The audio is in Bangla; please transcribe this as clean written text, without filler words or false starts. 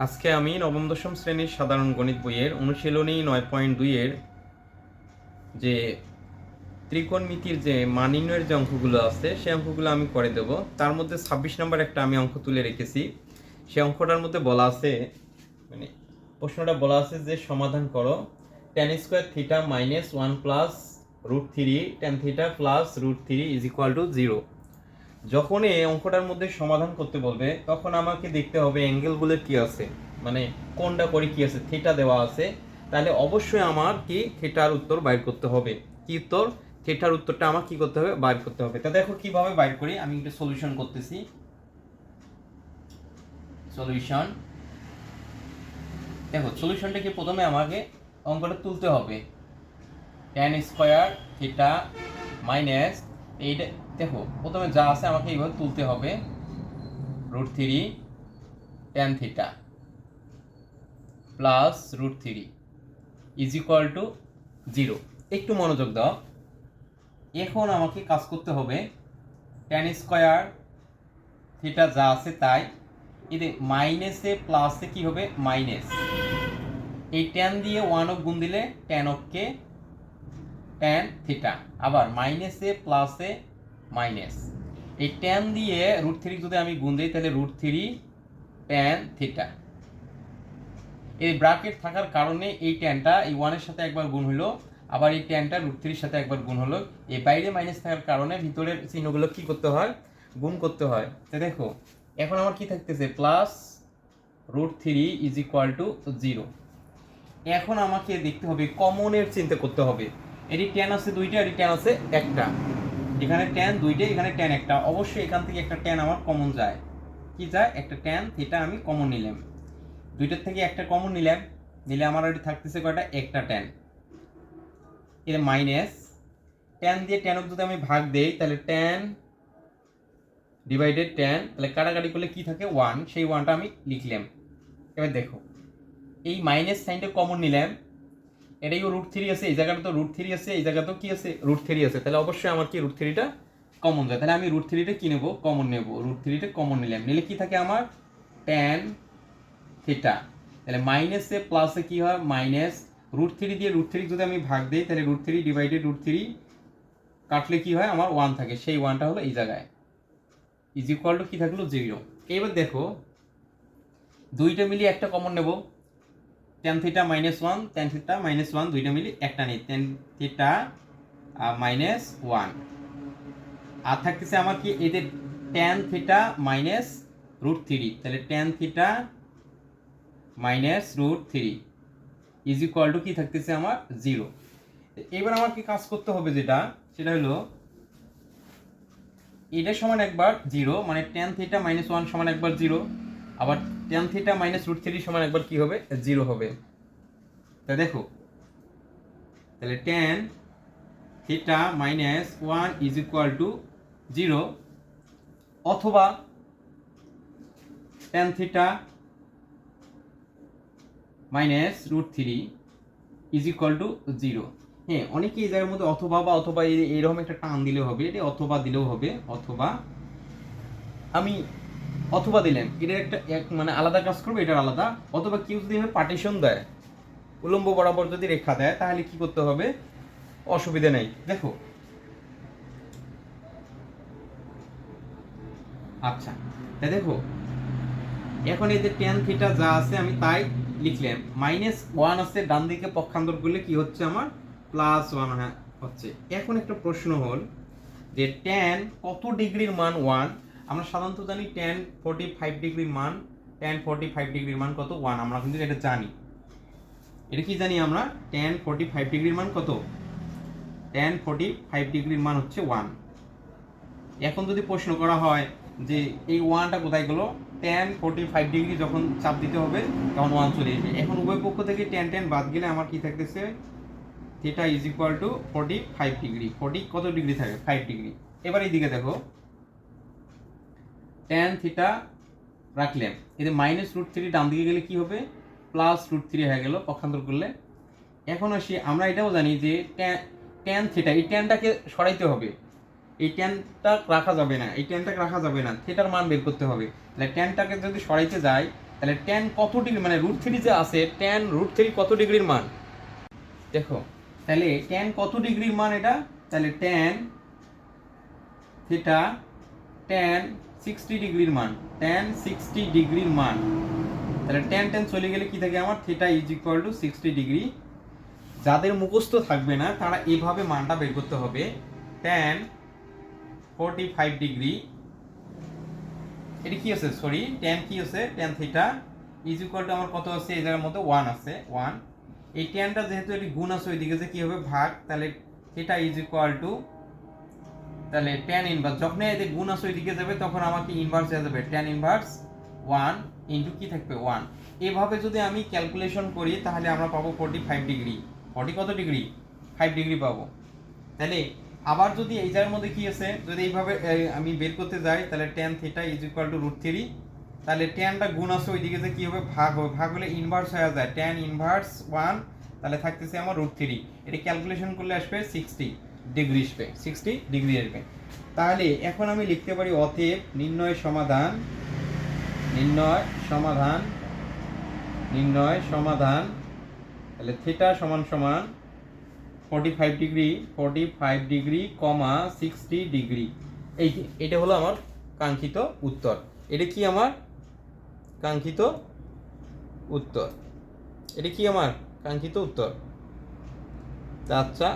আজকে আমি নবম দশম শ্রেণীর সাধারণ গণিত বইয়ের অনুশীলনী 9.2 যে ত্রিকোণমিতির যে মান নির্ণয়ের যে অঙ্কগুলো আছে সেই অঙ্কগুলো আমি করে দেব। তার মধ্যে 26 নম্বর একটা আমি অঙ্ক তুলে রেখেছি। সেই অঙ্কটার মধ্যে বলা আছে, মানে প্রশ্নটা বলা আছে যে সমাধান করো tan square theta minus 1 plus root three tan theta plus root three is equal to 0। যখন এই অঙ্কটার মধ্যে সমাধান করতে বলবে তখন আমাকে দেখতে হবে অ্যাঙ্গেলগুলো কি আছে, মানে কোনটা করে কি আছে, থিটা দেওয়া আছে, তাহলে অবশ্যই আমার কি থিটার উত্তর বাইর করতে হবে। কি উত্তর? থিটার উত্তরটা আমার কি করতে হবে, বাইর করতে হবে। তা দেখো কিভাবে বাইর করি, আমি একটু সলিউশন করতেছি। সলিউশন, দেখো সলিউশনটা কি, প্রথমে আমাকে অঙ্কটা তুলতে হবে। tan স্কয়ার থিটা মাইনাস এইটা, দেখো প্রথমে যা আছে আমাকে এইভাবে তুলতে হবে, root three tan theta plus root three is equal to 0। একটু মনোযোগ দাও। এখন আমাকে কাজ করতে হবে tan স্কয়ার থিটা যা আছে তাই, এতে মাইনাসে প্লাসে কি হবে, মাইনাস, এই ট্যান দিয়ে 1 গুণ দিলে ট্যান কে ট্যান থিটা, আবার মাইনাসে প্লাসে মাইনাস, এই ট্যান দিয়ে রুট থ্রি যদি আমি গুণ দিই তাহলে রুট থ্রি ট্যান থিটা। এই ব্র্যাকেট থাকার কারণে এই ট্যানটা এই ওয়ানের সাথে একবার গুণ হলো, আবার এই ট্যানটা রুট থ্রির সাথে একবার গুণ হলো। এই বাইরে মাইনাস থাকার কারণে ভিতরের চিহ্নগুলো কি করতে হয়, গুণ করতে হয়। তো দেখো এখন আমার কি থাকতেছে, plus root three is equal to 0। এখন আমাকে দেখতে হবে কমনের চিন্তা করতে হবে। এটি ট্যান আছে দুইটা, এটি ট্যান আছে একটা, এখানে ট্যান দুইটা, এখানে ট্যান একটা, অবশ্যই এখান থেকে একটা ট্যান আমার কমন যায়। কি যায়? একটা ট্যান থিটা আমি কমন নিলাম, দুইটার থেকে একটা কমন নিলাম, নিলে আমার এটি থাকতেছে কয়টা, একটা ট্যান। এর মাইনাস ট্যান দিয়ে ট্যানক যদি আমি ভাগ দেই তাহলে ট্যান ডিভাইডেড ট্যান, তাহলে কাটাকাটি করলে কি থাকে, 1, সেই 1টা আমি লিখলাম। এবার দেখো এই মাইনাস সাইনটা কমন নিলাম, এটাইও রুট থ্রি আছে, এই জায়গাটা তো রুট থ্রি আছে, এই জায়গাতেও কি আছে, রুট থ্রি আছে, তাহলে অবশ্যই আমার কি রুট থ্রিটা কমন যায়। তাহলে আমি রুট থ্রিটা কি নেবো, কমন নেব, রুট থ্রিটা কমন নিলাম, নিলে কি থাকে আমার ট্যান থিটা, তাহলে মাইনাসে প্লাসে কি হয়, মাইনাস রুট থ্রি দিয়ে রুট থ্রি যদি আমি ভাগ দিই তাহলে root three divided root three কাটলে কি হয়, আমার 1 থাকে, সেই 1টা হলো এই জায়গায়, ইজ ইকুয়াল টু কি থাকলো, 0। এবার দেখো দুইটা মিলিয়ে একটা কমন নেব, tan theta minus 1 tan theta minus 1 দুইটা মিলি একটা নেই, tan থিটা মাইনাস 1, আর থাকতেছে আমার কি, এদের tan theta minus root three, তাহলে tan theta minus root three is equal to কি থাকতেছে আমার, 0। এবার আমার কি কাজ করতে হবে, যেটা সেটা হলো এটা সমান একবার 0, মানে tan থিটা মাইনাস 1 সমান একবার 0, আবার tan theta minus root three সমান একবার কি হবে, 0 হবে। তা দেখো তাহলে tan theta minus 1 is equal to 0, অথবা tan theta minus root three is equal to 0। হ্যাঁ, অনেকে এই জায়গার মধ্যে অথবা বা অথবা এইরকম একটা টান দিলেও হবে, এটা অথবা দিলেও হবে, অথবা আমি অথবা দিলেন, এটার একটা মানে আলাদা কাজ করবে, এটার আলাদা, অথবা কেউ যদি পার্টিশন দেয়, উলম্ব বরাবর যদি রেখা দেয় তাহলে কি করতে হবে, অসুবিধা নেই। দেখো আচ্ছা, তাই দেখো এখন এই যে tan থিটা যা আছে আমি তাই লিখলাম, মাইনাস 1 আছে ডান দিকে পক্ষান্তর করলে কি হচ্ছে আমার, প্লাস 1 হচ্ছে। এখন একটা প্রশ্ন হল যে tan কত ডিগ্রির মান 1, আমরা সাধারণত জানি tan 45 ডিগ্রির মান, tan 45 ডিগ্রির মান কত, 1, আমরা কিন্তু এটা জানি, এটা কি জানি আমরা, tan 45 ডিগ্রির মান কত, tan 45 ডিগ্রির মান হচ্ছে 1। এখন যদি প্রশ্ন করা হয় যে এই 1টা কোথায় গেল, tan 45 ডিগ্রি যখন চাপ দিতে হবে তখন 1 চলে আসবে। এখন উভয় পক্ষ থেকে tan tan বাদ গেলে আমার কি থাকতেছে, theta is equal two 45 degree, 40 কত ডিগ্রি থাকে, 5 ডিগ্রি। এবার এইদিকে দেখো tan থিটা রাখলাম, এতে মাইনাস রুট থ্রি ডান দিকে গেলে কি হবে, প্লাস রুট থ্রি হয়ে গেল পক্ষান্তর করলে। এখন আসি, আমরা এটাও জানি যে tan থিটা, এই ট্যানটাকে সরাইতে হবে, এই ট্যানটা রাখা যাবে না, এই ট্যানটাকে রাখা যাবে না, থিটার মান বের করতে হবে। তাহলে ট্যানটাকে যদি সরাইতে যায় তাহলে ট্যান কত ডিগ্রি, মানে √3 যে আছে, ট্যান √3 কত ডিগ্রির মান দেখো। তাহলে ট্যান কত ডিগ্রির মান এটা, তাহলে ট্যান থিটা ট্যান 60 ডিগ্রির মান, ট্যান 60 ডিগ্রির মান। তাহলে ট্যান ট্যান চলে গেলে কি থাকে আমার, theta is equal two 60 degree. যাদের মুখস্থ থাকবে না তারা এইভাবে মানটা বের করতে হবে, ট্যান 45 ডিগ্রি, এটা কি আছে, সরি ট্যান কি আছে, tan theta is equal two আমার কত আছে, এই জায়গার মধ্যে 1 আছে, 1। এই ট্যানটা যেহেতু এটি গুণ আছে ওইদিকে, যে কি হবে ভাগ, তাহলে থিটা ইজ ইকুয়াল টু, তাহলে ট্যান ইনভার্স, যখন এদের গুণ আছে ওইদিকে যাবে তখন আমাকে ইনভার্স হয়ে যাবে, ট্যান ইনভার্স 1 ইন্টু কি থাকবে 1। এভাবে যদি আমি ক্যালকুলেশন করি তাহলে আমরা পাবো 45 ডিগ্রি, 40 কত ডিগ্রি, 5 ডিগ্রি পাবো। তাহলে আবার যদি এই জায়গার মধ্যে কি আছে, যদি এইভাবে আমি বের করতে যাই, তাহলে tan theta is equal two √3, তাহলে ট্যানটা গুণ আছে ওইদিকে যে কি হবে ভাগ হবে, ভাগ হলে ইনভার্স হয়ে যায়, ট্যান ইনভার্স 1, তাহলে থাকতেছে আমার √3, এটা ক্যালকুলেশন করলে আসবে 60 ডিগ্রি, আসবে 60 ডিগ্রি আসবে। তাহলে এখন আমি লিখতে পারি অতএব নির্ণয় সমাধান, নির্ণয় সমাধান, নির্ণয় সমাধান, তাহলে থিটা সমান সমান 45 ডিগ্রি, 45 ডিগ্রি কমা 60 ডিগ্রি। এই যে এটা হলো আমার কাঙ্ক্ষিত উত্তর, এটা কি আমার কাঙ্ক্ষিত উত্তর, এটা কি আমার কাঙ্ক্ষিত উত্তর। আচ্ছা